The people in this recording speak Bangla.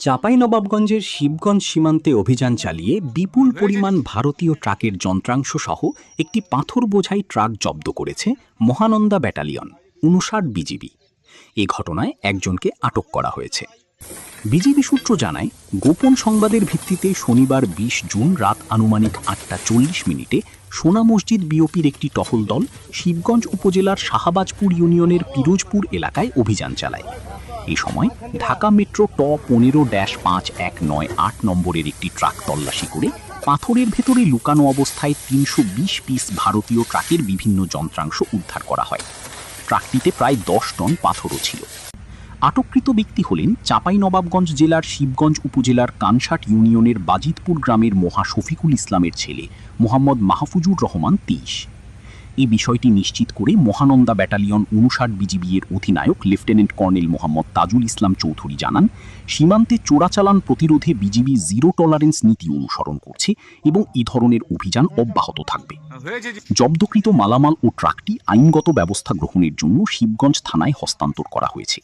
চাঁপাইনবাবগঞ্জের শিবগঞ্জ সীমান্তে অভিযান চালিয়ে বিপুল পরিমাণ ভারতীয় ট্রাকের যন্ত্রাংশ সহ একটি পাথর বোঝাই ট্রাক জব্দ করেছে মহানন্দা ব্যাটালিয়ন ৫৯ বিজিবি। এ ঘটনায় একজনকে আটক করা হয়েছে। বিজিবি সূত্র জানায়, গোপন সংবাদের ভিত্তিতে শনিবার ২০ জুন রাত আনুমানিক ৮টা ৪০ সোনা মসজিদ বিওপির একটি টহল দল শিবগঞ্জ উপজেলার শাহবাজপুর ইউনিয়নের পিরোজপুর এলাকায় অভিযান চালায়। এই সময় ঢাকা মেট্রো ট১৫-৫১৯৮ নম্বরের একটি ট্রাক তল্লাশি করে পাথরের ভেতরে লুকানো অবস্থায় ৩২০ পিস ভারতীয় ট্রাকের বিভিন্ন যন্ত্রাংশ উদ্ধার করা হয়। ট্রাকটিতে প্রায় ১০ টন পাথরও ছিল। আটককৃত ব্যক্তি হলেন চাঁপাইনবাবগঞ্জ জেলার শিবগঞ্জ উপজেলার কানসাট ইউনিয়নের বাজিতপুর গ্রামের মোহা শফিকুল ইসলামের ছেলে মোহাম্মদ মাহফুজুর রহমান ২৩। এই বিষয়টি নিশ্চিত করে মহানন্দা ব্যাটালিয়ন ৫৯ বিজিবি এর অধিনায়ক লেফটেন্যান্ট কর্নেল মোহাম্মদ তাজুল ইসলাম চৌধুরী জানান, সীমান্তে চোরাচালান প্রতিরোধে বিজিবি জিরো টলারেন্স নীতি অনুসরণ করছে এবং এই ধরনের অভিযান অব্যাহত থাকবে। জব্দকৃত মালামাল ও ট্রাকটি আইনগত ব্যবস্থা গ্রহণের জন্য শিবগঞ্জ থানায় হস্তান্তর করা হয়েছে।